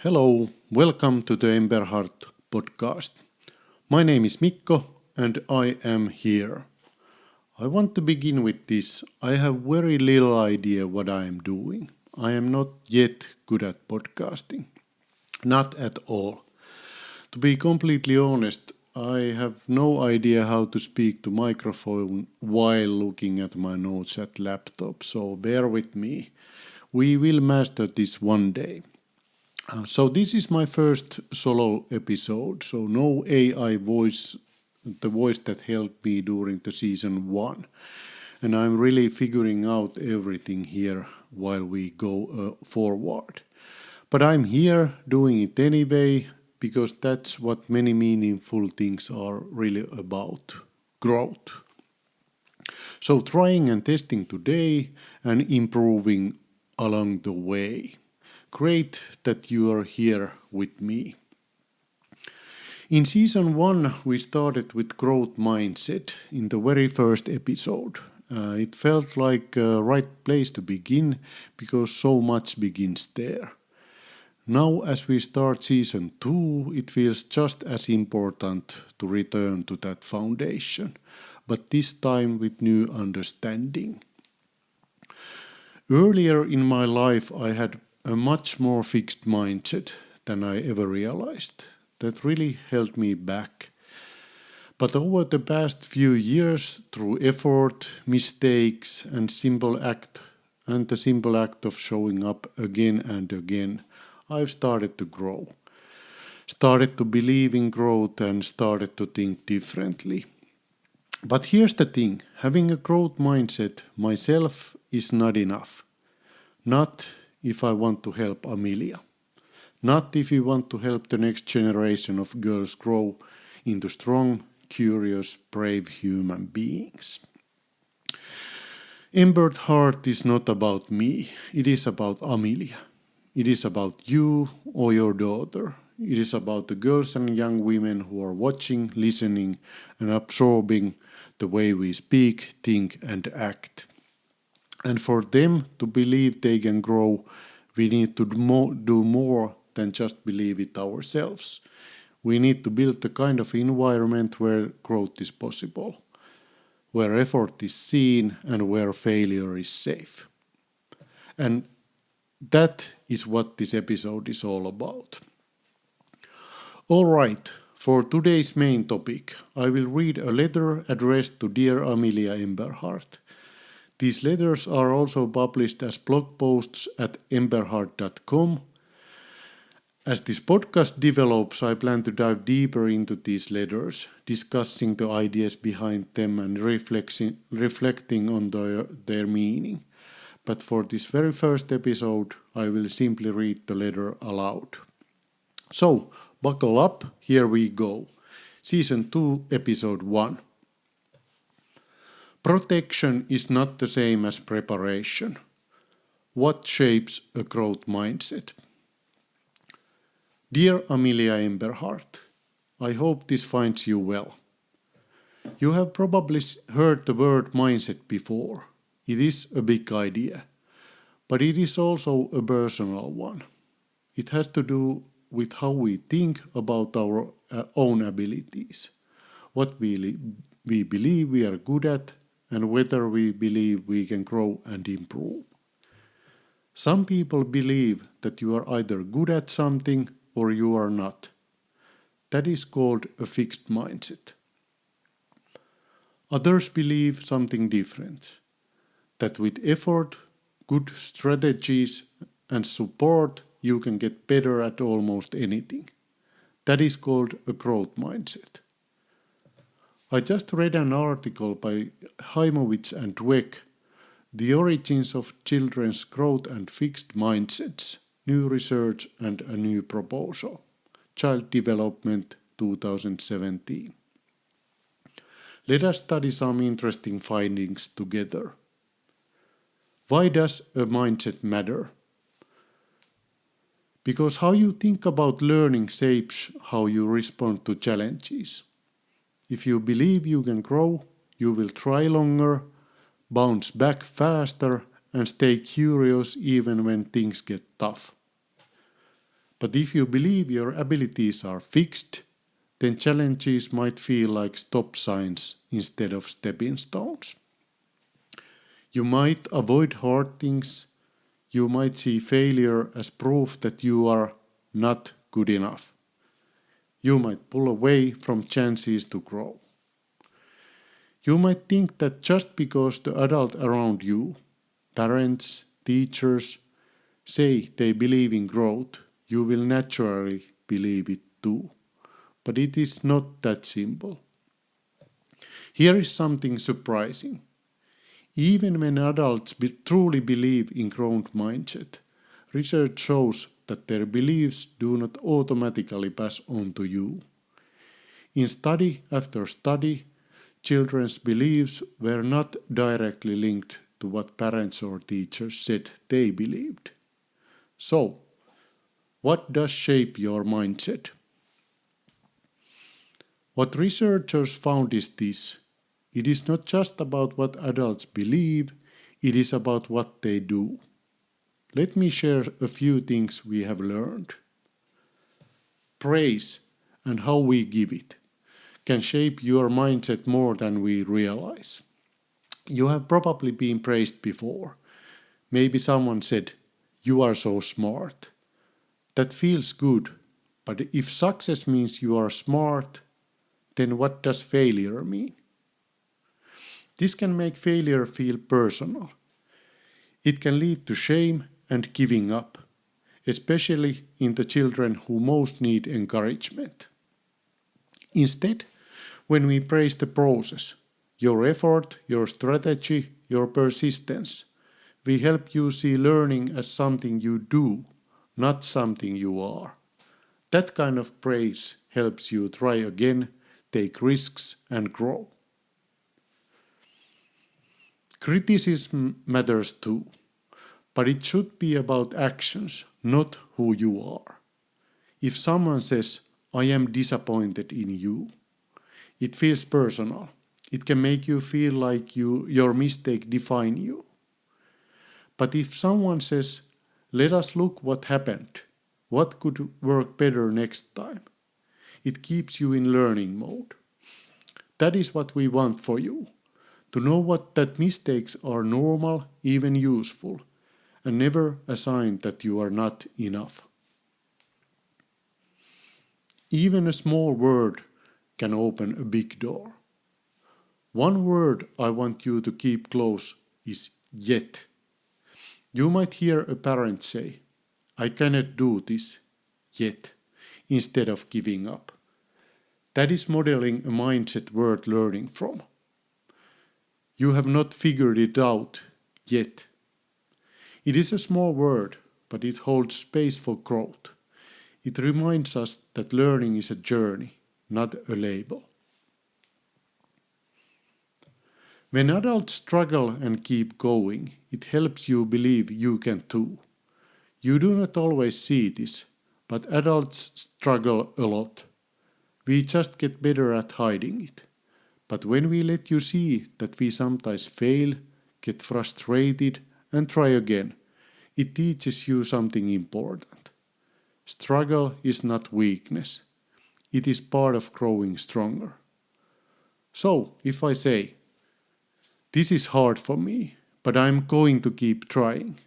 Hello, welcome to the Emberhart podcast. My name is Mikko and I am here. I want to begin with this. I have very little idea what I am doing. I am not yet good at podcasting. Not at all. To be completely honest, I have no idea how to speak to microphone while looking at my notes at laptop, so bear with me. We will master this one day. So this is my first solo episode, so no AI voice, the voice that helped me during the season 1. And I'm really figuring out everything here while we go forward. But I'm here doing it anyway, because that's what many meaningful things are really about, growth. So trying and testing today and improving along the way. Great that you are here with me. In season 1, we started with growth mindset in the very first episode. It felt like a right place to begin because so much begins there. Now, as we start season 2, it feels just as important to return to that foundation, but this time with new understanding. Earlier in my life, I had a much more fixed mindset than I ever realized. That really held me back. But over the past few years, through effort, mistakes, and the simple act of showing up again and again, I've started to grow. Started to believe in growth and started to think differently. But here's the thing, having a growth mindset myself is not enough. Not if I want to help Amelia. Not if we want to help the next generation of girls grow into strong, curious, brave human beings. Emberhart is not about me, it is about Amelia. It is about you or your daughter. It is about the girls and young women who are watching, listening, and absorbing the way we speak, think, and act. And for them to believe they can grow, we need to do more than just believe it ourselves. We need to build the kind of environment where growth is possible, where effort is seen and where failure is safe. And that is what this episode is all about. All right, for today's main topic, I will read a letter addressed to dear Amelia Emberhart. These letters are also published as blog posts at emberhart.com. As this podcast develops, I plan to dive deeper into these letters, discussing the ideas behind them and reflecting on their meaning. But for this very first episode, I will simply read the letter aloud. So, buckle up, here we go. Season 2, Episode 1. Protection is not the same as preparation. What shapes a growth mindset? Dear Amelia Emberhart, I hope this finds you well. You have probably heard the word mindset before. It is a big idea, but it is also a personal one. It has to do with how we think about our own abilities, what we believe we are good at, and whether we believe we can grow and improve. Some people believe that you are either good at something or you are not. That is called a fixed mindset. Others believe something different, that with effort, good strategies, and support, you can get better at almost anything. That is called a growth mindset. I just read an article by Haimovitz and Dweck, The Origins of Children's Growth and Fixed Mindsets, New Research and a New Proposal, Child Development 2017. Let us study some interesting findings together. Why does a mindset matter? Because how you think about learning shapes how you respond to challenges. If you believe you can grow, you will try longer, bounce back faster, and stay curious even when things get tough. But if you believe your abilities are fixed, then challenges might feel like stop signs instead of stepping stones. You might avoid hard things. You might see failure as proof that you are not good enough. You might pull away from chances to grow. You might think that just because the adult around you, parents, teachers, say they believe in growth, you will naturally believe it too. But it is not that simple. Here is something surprising. Even when adults truly believe in growth mindset, research shows that their beliefs do not automatically pass on to you. In study after study, children's beliefs were not directly linked to what parents or teachers said they believed. So, what does shape your mindset? What researchers found is this: it is not just about what adults believe, it is about what they do. Let me share a few things we have learned. Praise and how we give it can shape your mindset more than we realize. You have probably been praised before. Maybe someone said, "You are so smart." That feels good, but if success means you are smart, then what does failure mean? This can make failure feel personal. It can lead to shame and giving up, especially in the children who most need encouragement. Instead, when we praise the process, your effort, your strategy, your persistence, we help you see learning as something you do, not something you are. That kind of praise helps you try again, take risks, and grow. Criticism matters too, but it should be about actions, not who you are. If someone says, "I am disappointed in you," it feels personal. It can make you feel like your mistake define you. But if someone says, "Let us look what happened, what could work better next time," it keeps you in learning mode. That is what we want for you. To know what that mistakes are normal, even useful, and never a sign that you are not enough. Even a small word can open a big door. One word I want you to keep close is yet. You might hear a parent say, "I cannot do this yet," instead of giving up. That is modeling a mindset worth learning from. You have not figured it out yet. It is a small word, but it holds space for growth. It reminds us that learning is a journey, not a label. When adults struggle and keep going, it helps you believe you can too. You do not always see this, but adults struggle a lot. We just get better at hiding it. But when we let you see that we sometimes fail, get frustrated, and try again, it teaches you something important. Struggle is not weakness. It is part of growing stronger. So, if I say, "This is hard for me, but I'm going to keep trying,"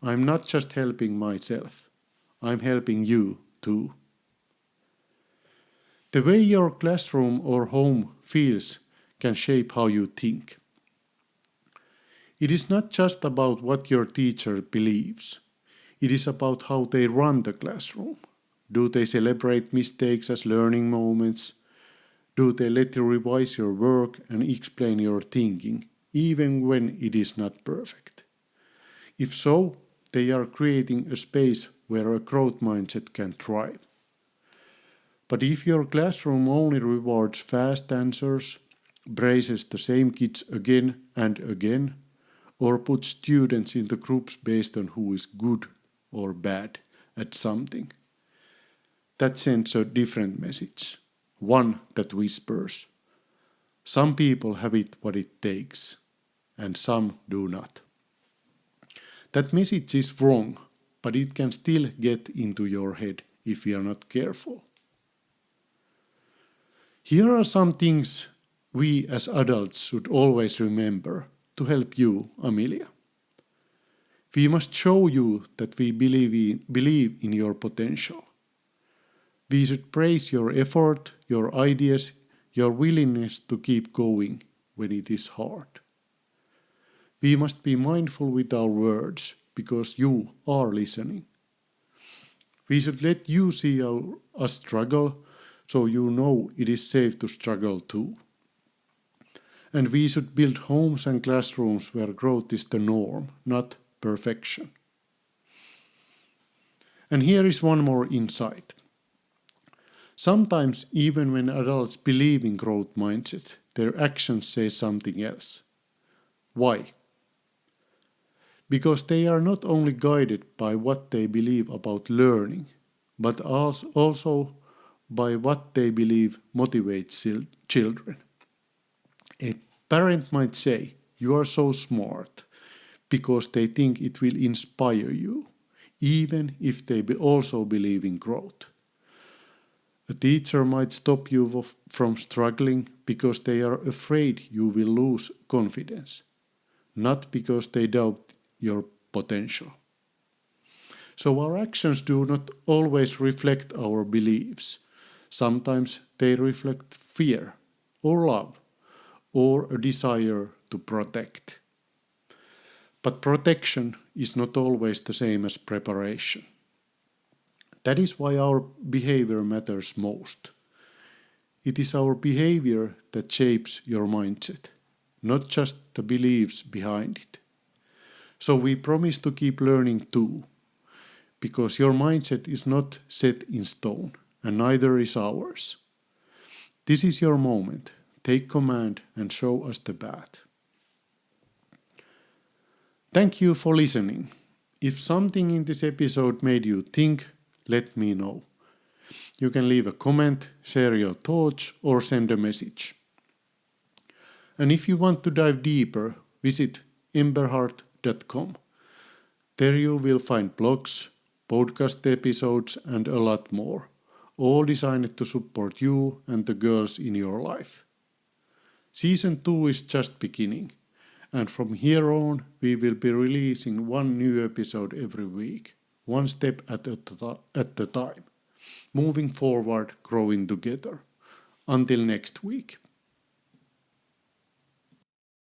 I'm not just helping myself. I'm helping you too. The way your classroom or home feels can shape how you think. It is not just about what your teacher believes. It is about how they run the classroom. Do they celebrate mistakes as learning moments? Do they let you revise your work and explain your thinking, even when it is not perfect? If so, they are creating a space where a growth mindset can thrive. But if your classroom only rewards fast answers, praises the same kids again and again, or puts students into groups based on who is good or bad at something, that sends a different message, one that whispers, "Some people have it what it takes, and some do not." That message is wrong, but it can still get into your head if we are not careful. Here are some things we as adults should always remember to help you, Amelia. We must show you that we believe in your potential. We should praise your effort, your ideas, your willingness to keep going when it is hard. We must be mindful with our words because you are listening. We should let you see us struggle so you know it is safe to struggle too. And we should build homes and classrooms where growth is the norm, not perfection. And here is one more insight. Sometimes, even when adults believe in growth mindset, their actions say something else. Why? Because they are not only guided by what they believe about learning, but also by what they believe motivates children. A parent might say, "You are so smart," because they think it will inspire you, even if they also believe in growth. A teacher might stop you from struggling because they are afraid you will lose confidence, not because they doubt your potential. So our actions do not always reflect our beliefs. Sometimes they reflect fear or love or a desire to protect. But protection is not always the same as preparation. That is why our behavior matters most. It is our behavior that shapes your mindset, not just the beliefs behind it. So we promise to keep learning too, because your mindset is not set in stone, and neither is ours. This is your moment. Take command and show us the path. Thank you for listening. If something in this episode made you think, let me know. You can leave a comment, share your thoughts, or send a message. And if you want to dive deeper, visit Emberhart.com. There you will find blogs, podcast episodes, and a lot more, all designed to support you and the girls in your life. Season 2 is just beginning, and from here on we will be releasing one new episode every week, one step at a time, moving forward, growing together. Until next week.